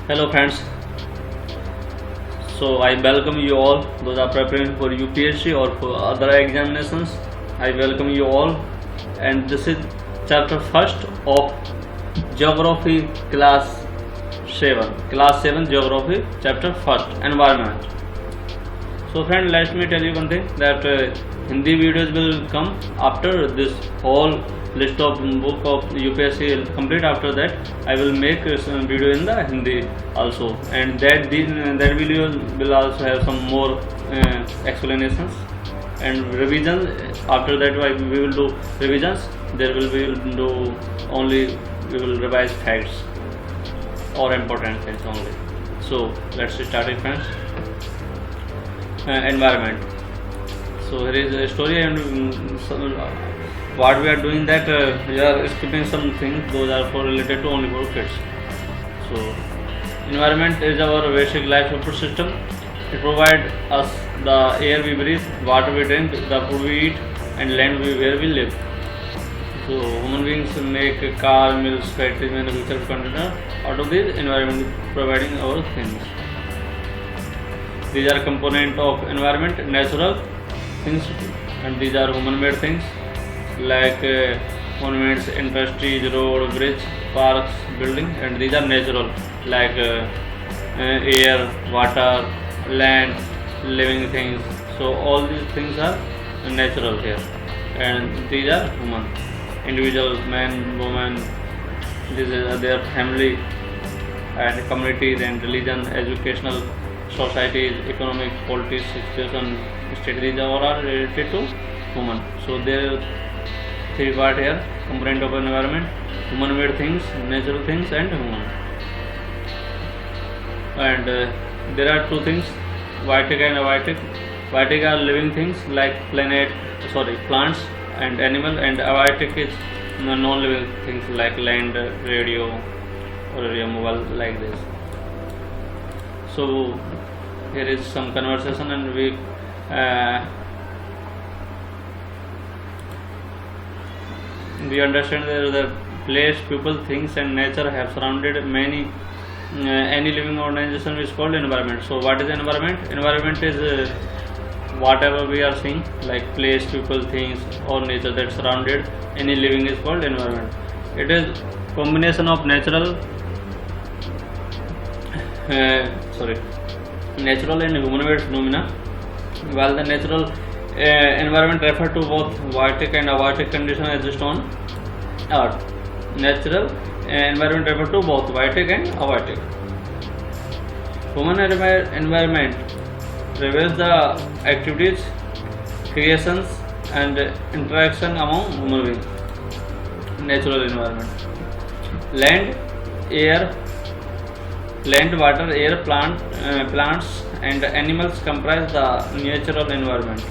Hello friends, so I welcome you all those are preparing for UPSC or for other examinations. I welcome you all, and this is chapter first of Geography class 7 Geography chapter first, Environment. So friend, let me tell you one thing that Hindi videos will come after this whole list of book of UPSC will complete. After that I will make some video in the Hindi also, and that video will also have some more explanations and revisions. After that we will do revisions. There will be do only we will revise facts or important things only. So let's start it friends. Environment. So here is a story, and what we are doing that we are skipping some things. Those are for related to only for kids. So environment is our basic life support system. It provides us the air we breathe, water we drink, the food we eat, and land where we live. So human beings make car, mills, factories, manufacture container. Out of this environment providing our things. These are component of environment, natural things, and these are human-made things like monuments, industries, road, bridge, parks, building, and these are natural like air, water, land, living things. So all these things are natural here, and these are human, individual, man, woman. This is their family and communities and religion, educational societies, economic, politics, situation, state. These all are related to human. So there are three part here: component of environment, human-made things, natural things, and human. And there are two things: biotic and abiotic. Biotic are living things like plants and animal, and abiotic is non-living things like land, radio, or radio mobile, like this. So here is some conversation, and we understand that the place, people, things, and nature have surrounded many. Any living organization is called environment. So what is environment? Environment is whatever we are seeing, like place, people, things, or nature that surrounded any living is called environment. It is combination of natural and human-made phenomena. While the natural environment refer to both biotic and abiotic conditions exist on Earth. Natural environment refer to both biotic and abiotic. Human environment reveals the activities, creations, and interaction among human beings. Natural environment: land, water, air, plants, and animals comprise the natural environment.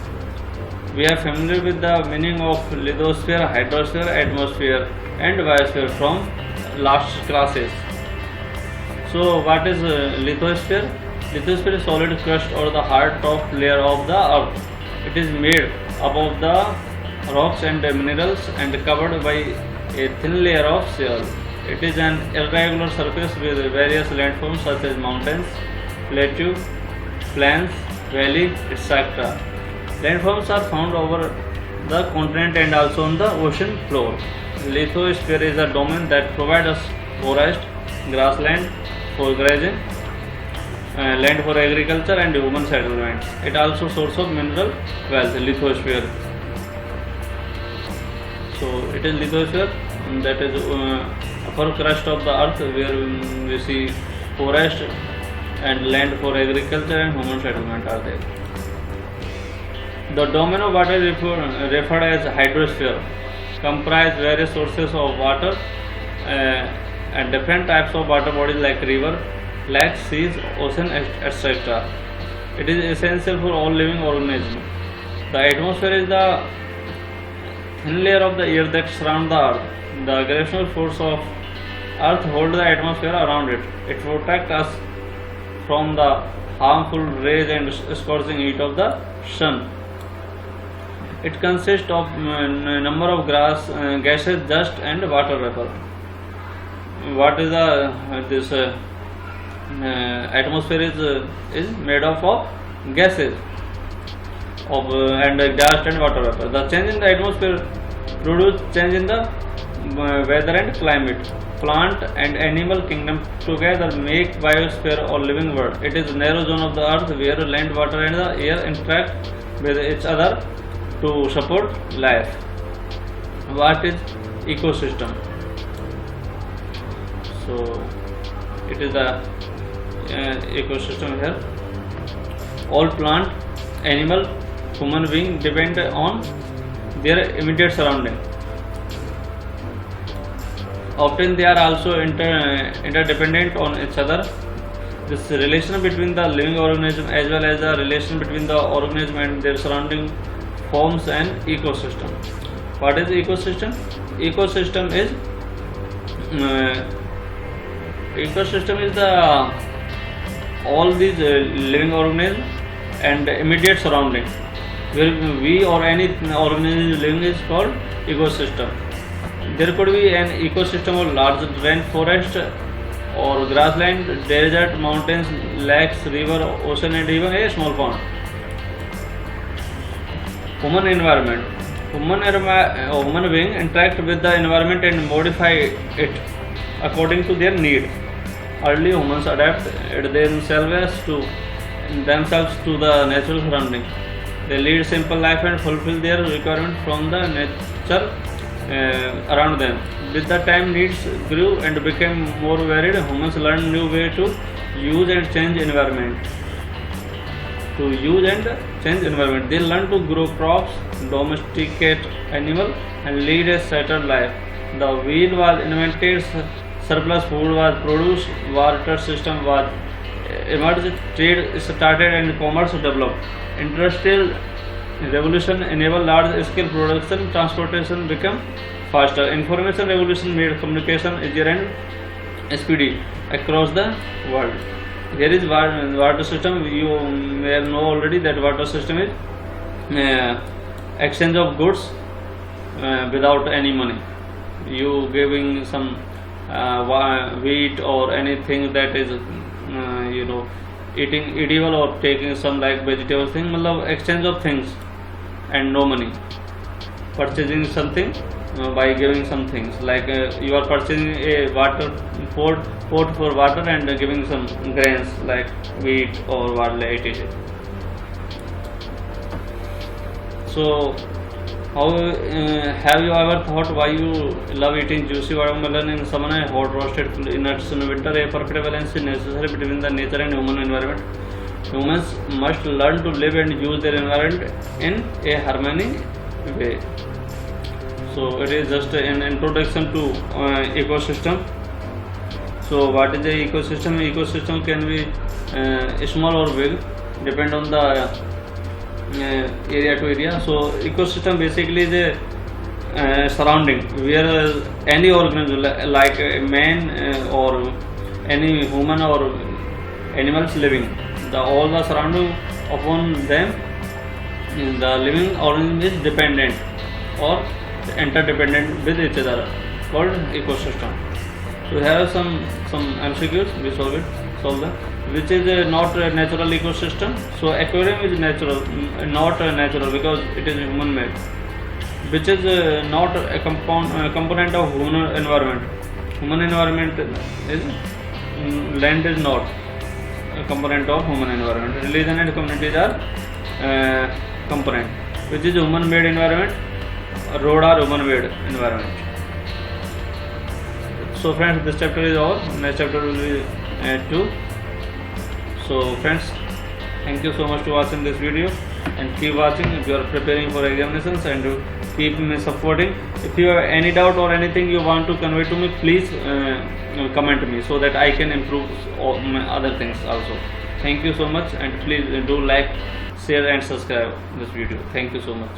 We are familiar with the meaning of lithosphere, hydrosphere, atmosphere, and biosphere from last classes. So, what is lithosphere? Lithosphere is solid crust or the hard top layer of the earth. It is made up of the rocks and minerals and covered by a thin layer of soil. It is an irregular surface with various landforms such as mountains, plateau, plains, valley, etc. Landforms are found over the continent and also on the ocean floor. Lithosphere is a domain that provides us forest, grassland for grazing, land for agriculture, and human settlements. It also source of mineral wealth. Lithosphere. So it is lithosphere, that is upper crust of the earth where we see forest and land for agriculture and human settlement are there. The domain of water is referred as hydrosphere, comprise various sources of water and different types of water bodies like river, lakes, seas, ocean, etc. It is essential for all living organisms. The atmosphere is the thin layer of the air that surrounds the earth. The gravitational force of earth holds the atmosphere around it. It protects us from the harmful rays and scorching heat of the sun. It consists of number of gases, dust, and water vapor. What is this atmosphere is made up of gases of and dust and water vapor. The change in the atmosphere produce change in the weather and climate. Plant and animal kingdom together make biosphere or living world. It is a narrow zone of the earth where land, water and the air interact with each other to support life. What is ecosystem? So it is the ecosystem here. All plant, animal, human being depend on their immediate surrounding. Often they are also interdependent on each other. This relation between the living organism as well as the relation between the organism and their surrounding forms an ecosystem. What is ecosystem? Ecosystem is the all these living organisms and immediate surrounding. Where we or any organism living is called ecosystem. There could be an ecosystem of large rainforest or grassland, desert, mountains, lakes, river, ocean and even a small pond. Human environment. Human being interact with the environment and modify it according to their need. Early humans adapted themselves to the natural surrounding. They lead simple life and fulfill their requirement from the nature around them. With the time, needs grew and became more varied. Humans learned new way to use and change environment. They learn to grow crops, domesticate animals, and lead a settled life. The wheel was invented, surplus food was produced, water system was emerged, trade started, and commerce developed. Industrial revolution enabled large-scale production, transportation became faster. Information revolution made communication easier and speedy across the world. Here is water system. You may know already that water system is exchange of goods without any money. You giving some wheat or anything that is eating edible or taking some like vegetable thing, exchange of things and no money. Purchasing something by giving some things like you are purchasing a water pot for water and giving some grains like wheat or whatever it is. So how have you ever thought why you love eating juicy watermelon in summer and hot roasted nuts in winter? A perfect balance is necessary between the nature and human environment. Humans must learn to live and use their environment in a harmony way. So it is just an introduction to ecosystem. So what is the ecosystem? Ecosystem can be small or big, depend on the area to area. So ecosystem basically is a surrounding where any organism like a man or any human or animals living, all the surrounding upon them, the living organism is dependent or interdependent with each other, called ecosystem. So here are some MCQs. We solve them. Which is not a natural ecosystem? So aquarium is natural, not natural because it is human made. Which is not a component of human environment? Human environment is land is not a component of human environment. Religion and communities are component. Which is human made environment? Road are human made environment. So friends, this chapter is over. Next chapter will be 2. So friends, thank you so much to watching this video and keep watching if you are preparing for examinations, and keep me supporting. If you have any doubt or anything you want to convey to me, please comment me so that I can improve all my other things also. Thank you so much, and please do like, share and subscribe this video. Thank you so much.